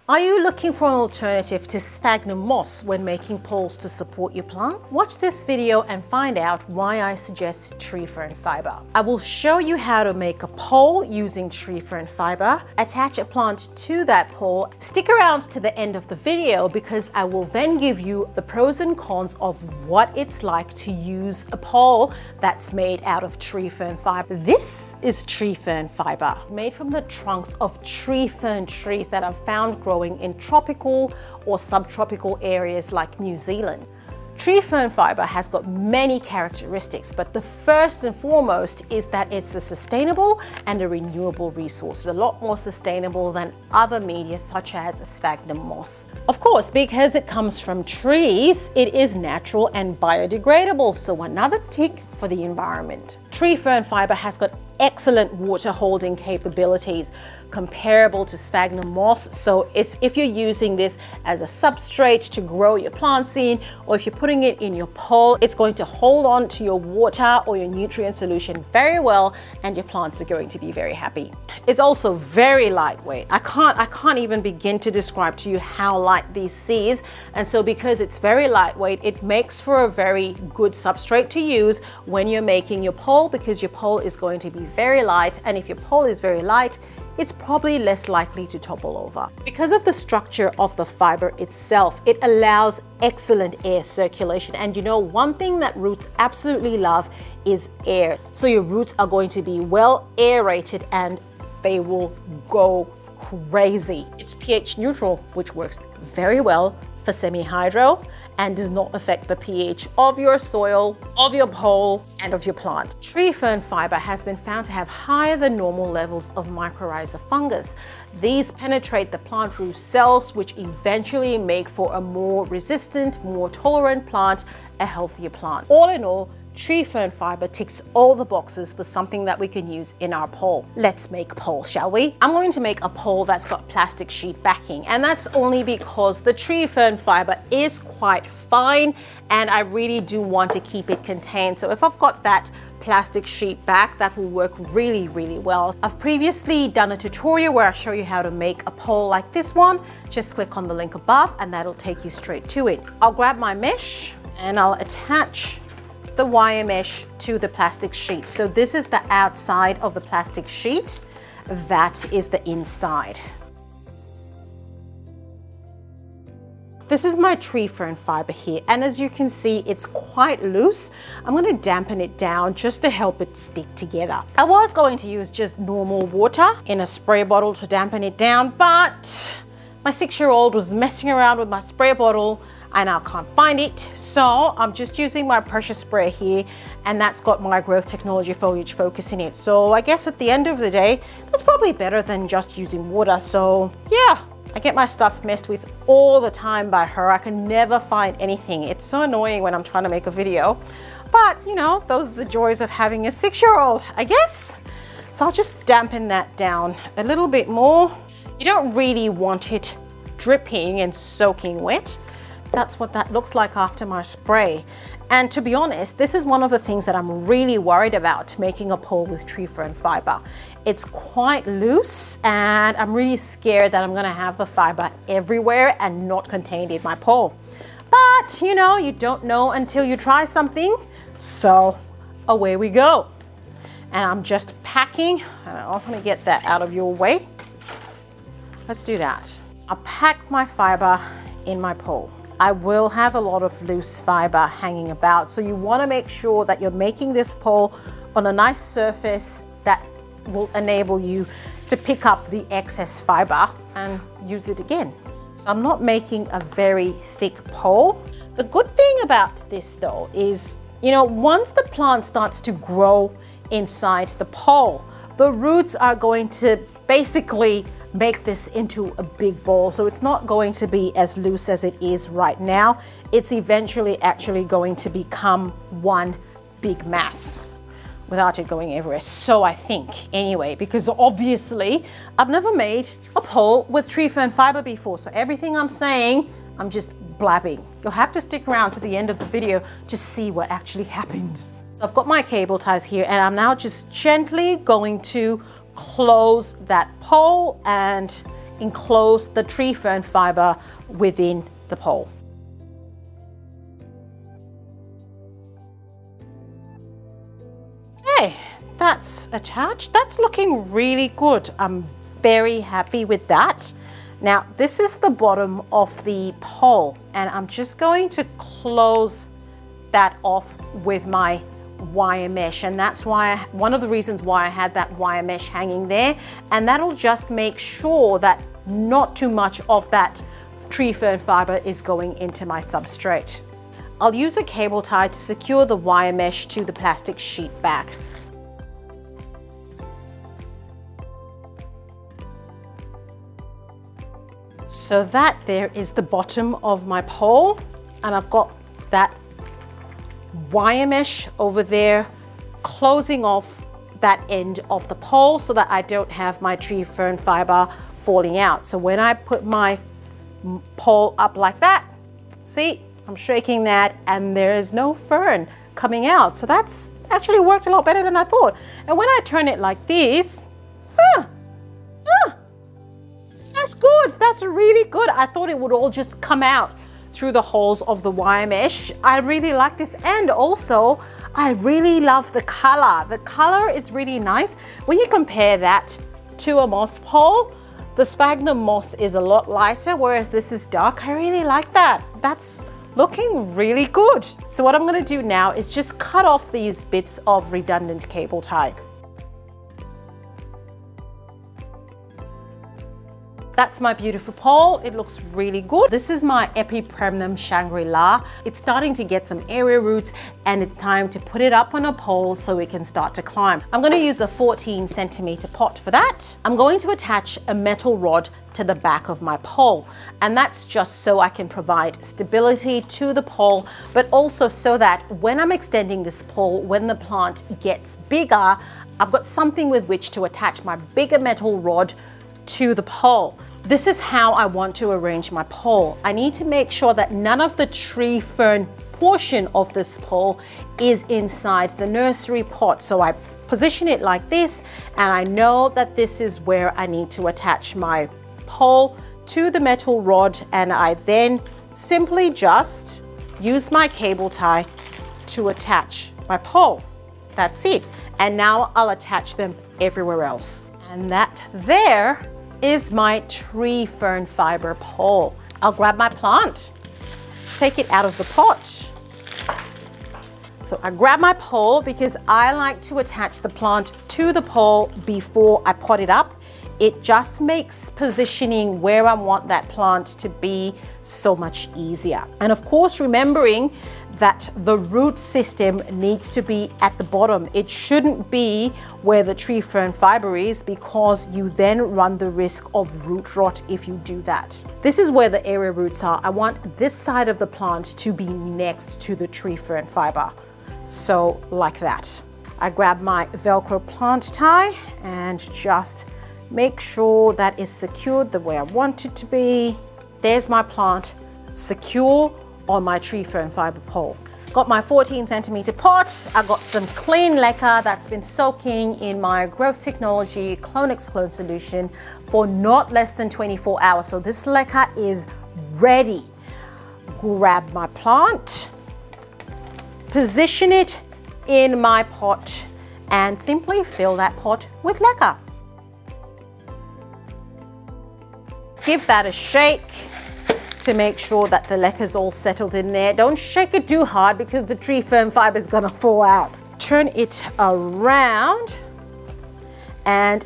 Are you looking for an alternative to sphagnum moss when making poles to support your plant? Watch this video and find out why I suggest tree fern fibre. I will show you how to make a pole using tree fern fibre, attach a plant to that pole. Stick around to the end of the video because I will then give you the pros and cons of what it's like to use a pole that's made out of tree fern fibre. This is tree fern fibre, made from the trunks of tree fern trees that are found growing in tropical or subtropical areas like New Zealand. Tree fern fibre has got many characteristics, but the first and foremost is that it's a sustainable and a renewable resource, a lot more sustainable than other media such as sphagnum moss. Of course, because it comes from trees, it is natural and biodegradable, so another tick for the environment. Tree fern fibre has got excellent water holding capabilities comparable to sphagnum moss. So if you're using this as a substrate to grow your plants in, or if you're putting it in your pole, it's going to hold on to your water or your nutrient solution very well, and your plants are going to be very happy. It's also very lightweight. I can't even begin to describe to you how light this is. And so because it's very lightweight, it makes for a very good substrate to use when you're making your pole, because your pole is going to be very light, and if your pole is very light, it's probably less likely to topple over. Because of the structure of the fiber itself, it allows excellent air circulation. And you know, one thing that roots absolutely love is air. So your roots are going to be well aerated and they will go crazy. It's pH neutral, which works very well for semi-hydro and does not affect the pH of your soil, of your pole, and of your plant. Tree fern fibre has been found to have higher than normal levels of mycorrhiza fungus. These penetrate the plant root cells, which eventually make for a more resistant, more tolerant plant, a healthier plant. All in all, tree fern fibre ticks all the boxes for something that we can use in our pole. Let's make a pole, shall we? I'm going to make a pole that's got plastic sheet backing, and that's only because the tree fern fibre is quite fine and I really do want to keep it contained. So if I've got that plastic sheet back, that will work really, really well. I've previously done a tutorial where I show you how to make a pole like this one. Just click on the link above and that'll take you straight to it. I'll grab my mesh and I'll attach the wire mesh to the plastic sheet. So this is the outside of the plastic sheet, that is the inside. This is my tree fern fibre here, and as you can see, it's quite loose. I'm going to dampen it down just to help it stick together. I was going to use just normal water in a spray bottle to dampen it down, but my 6-year-old was messing around with my spray bottle and I can't find it. So I'm just using my pressure spray here, and that's got my growth technology foliage focus in it. So I guess at the end of the day, that's probably better than just using water. So yeah, I get my stuff messed with all the time by her. I can never find anything. It's so annoying when I'm trying to make a video, but you know, those are the joys of having a 6-year-old, I guess. So I'll just dampen that down a little bit more. You don't really want it dripping and soaking wet. That's what that looks like after my spray. And to be honest, this is one of the things that I'm really worried about making a pole with tree fern fibre. It's quite loose and I'm really scared that I'm gonna have the fibre everywhere and not contained in my pole. But you know, you don't know until you try something. So away we go. And I'm just packing, I'm gonna get that out of your way. Let's do that. I'll pack my fibre in my pole. I will have a lot of loose fibre hanging about, so you want to make sure that you're making this pole on a nice surface that will enable you to pick up the excess fibre and use it again. So I'm not making a very thick pole. The good thing about this though is, you know, once the plant starts to grow inside the pole, the roots are going to basically make this into a big ball. So it's not going to be as loose as it is right now. It's eventually actually going to become one big mass without it going everywhere. So I think anyway, because obviously I've never made a pole with tree fern fibre before. So everything I'm saying, I'm just blabbing. You'll have to stick around to the end of the video to see what actually happens. So I've got my cable ties here and I'm now just gently going to close that pole and enclose the tree fern fiber within the pole. Okay, that's attached. That's looking really good. I'm very happy with that. Now, this is the bottom of the pole, and I'm just going to close that off with my wire mesh, and that's why one of the reasons why I had that wire mesh hanging there, and that'll just make sure that not too much of that tree fern fiber is going into my substrate. I'll use a cable tie to secure the wire mesh to the plastic sheet back. So that there is the bottom of my pole, and I've got that wire mesh over there closing off that end of the pole so that I don't have my tree fern fiber falling out. So when I put my pole up like that, see, I'm shaking that and there is no fern coming out. So that's actually worked a lot better than I thought. And when I turn it like this, that's good. That's really good. I thought it would all just come out through the holes of the wire mesh. I really like this, and also I really love the color. The color is really nice. When you compare that to a moss pole, the sphagnum moss is a lot lighter, whereas this is dark. I really like that. That's looking really good. So what I'm going to do now is just cut off these bits of redundant cable tie. That's my beautiful pole. It looks really good. This is my Epipremnum Shangri-La. It's starting to get some area roots, and it's time to put it up on a pole so it can start to climb. I'm going to use a 14 centimeter pot for that. I'm going to attach a metal rod to the back of my pole, and that's just so I can provide stability to the pole, but also so that when I'm extending this pole, when the plant gets bigger, I've got something with which to attach my bigger metal rod to the pole. This is how I want to arrange my pole. I need to make sure that none of the tree fern portion of this pole is inside the nursery pot. So I position it like this, and I know that this is where I need to attach my pole to the metal rod, and I then simply just use my cable tie to attach my pole. That's it. And now I'll attach them everywhere else. And that there is my tree fern fiber pole. I'll grab my plant, take it out of the pot. So I grab my pole because I like to attach the plant to the pole before I pot it up. It just makes positioning where I want that plant to be so much easier. And of course, remembering that the root system needs to be at the bottom. It shouldn't be where the tree fern fiber is, because you then run the risk of root rot if you do that. This is where the area roots are. I want this side of the plant to be next to the tree fern fiber. So like that. I grab my Velcro plant tie and just make sure that is secured the way I want it to be. There's my plant secure on my tree fern fiber pole. Got my 14 centimeter pot. I got some clean lacquer that's been soaking in my Growth Technology Clonex Clone solution for not less than 24 hours. So this lacquer is ready. Grab my plant, position it in my pot, and simply fill that pot with lacquer. Give that a shake to make sure that the lacquer is all settled in there. Don't shake it too hard because the tree fern fiber is gonna fall out. Turn it around and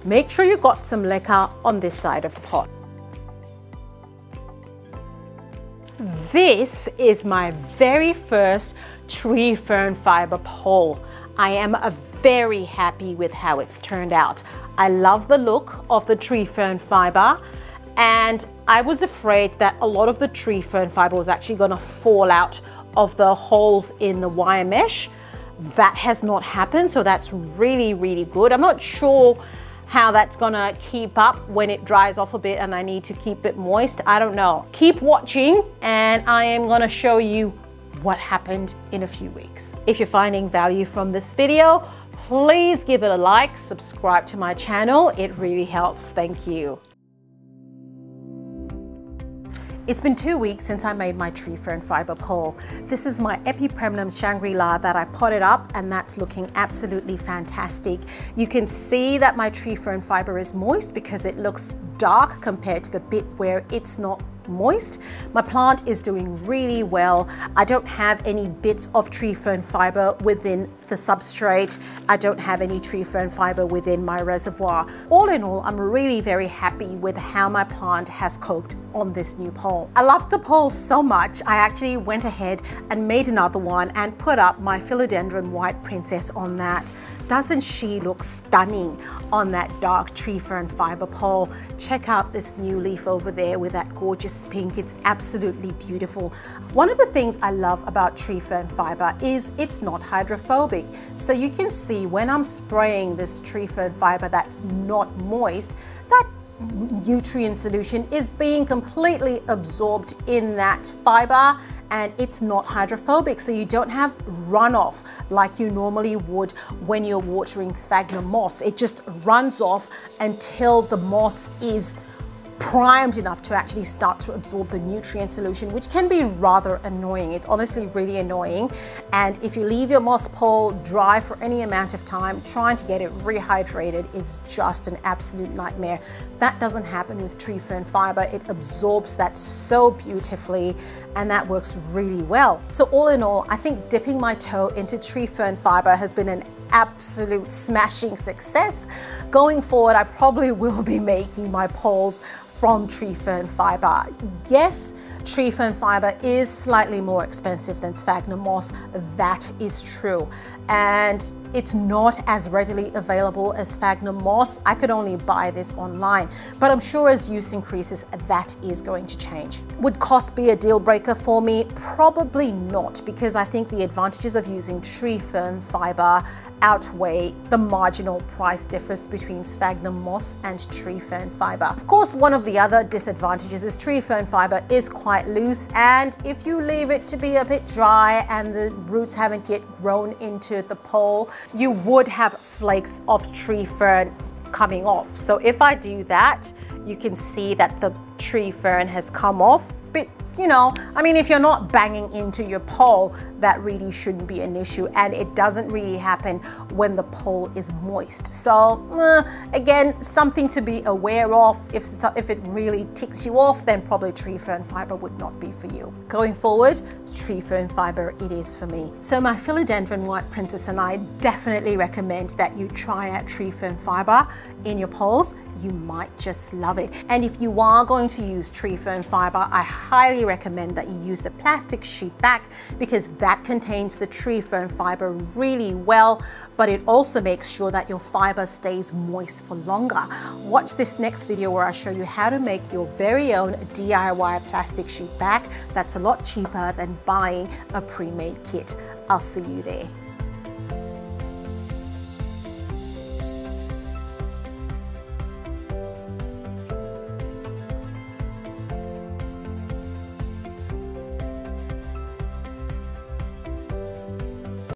make sure you've got some lacquer on this side of the pot. This is my very first tree fern fiber pole. I am very happy with how it's turned out. I love the look of the tree fern fiber, and I was afraid that a lot of the tree fern fiber was actually going to fall out of the holes in the wire mesh. That has not happened, so that's really, really good. I'm not sure how that's going to keep up when it dries off a bit and I need to keep it moist. I don't know. Keep watching and I am going to show you what happened in a few weeks. If you're finding value from this video, please give it a like, subscribe to my channel. It really helps. Thank you. It's been 2 weeks since I made my tree fern fibre pole. This is my Epipremnum Shangri-La that I potted up, and that's looking absolutely fantastic. You can see that my tree fern fibre is moist because it looks dark compared to the bit where it's not moist. My plant is doing really well. I don't have any bits of tree fern fibre within the substrate. I don't have any tree fern fibre within my reservoir. All in all, I'm really very happy with how my plant has coped on this new pole. I love the pole so much, I actually went ahead and made another one and put up my Philodendron White Princess on that. Doesn't she look stunning on that dark tree fern fibre pole? Check out this new leaf over there with that gorgeous pink. It's absolutely beautiful. One of the things I love about tree fern fibre is it's not hydrophobic. So you can see when I'm spraying this tree fern fibre that's not moist, that nutrient solution is being completely absorbed in that fiber, and it's not hydrophobic, so you don't have runoff like you normally would when you're watering sphagnum moss. It just runs off until the moss is primed enough to actually start to absorb the nutrient solution, which can be rather annoying. It's honestly really annoying. And if you leave your moss pole dry for any amount of time, trying to get it rehydrated is just an absolute nightmare. That doesn't happen with tree fern fibre. It absorbs that so beautifully, and that works really well. So all in all, I think dipping my toe into tree fern fibre has been an absolute smashing success. Going forward, I probably will be making my poles from tree fern fibre. Yes, tree fern fibre is slightly more expensive than sphagnum moss. That is true. And it's not as readily available as sphagnum moss. I could only buy this online, but I'm sure as use increases, that is going to change. Would cost be a deal breaker for me? Probably not, because I think the advantages of using tree fern fibre outweigh the marginal price difference between sphagnum moss and tree fern fibre. Of course, one of the other disadvantages is tree fern fibre is quite loose, and if you leave it to be a bit dry and the roots haven't yet grown into the pole, you would have flakes of tree fern coming off. So if I do that, you can see that the tree fern has come off. But you know, I mean, if you're not banging into your pole, that really shouldn't be an issue, and it doesn't really happen when the pole is moist. So again, something to be aware of. If it really ticks you off, then probably tree fern fibre would not be for you. Going forward, tree fern fibre it is for me. So my Philodendron White Princess and I definitely recommend that you try out tree fern fibre in your poles. You might just love it. And if you are going to use tree fern fibre, I highly recommend that you use a plastic sheet back, because that contains the tree fern fibre really well, but it also makes sure that your fibre stays moist for longer. Watch this next video where I show you how to make your very own DIY plastic sheet back. That's a lot cheaper than buying a pre-made kit. I'll see you there.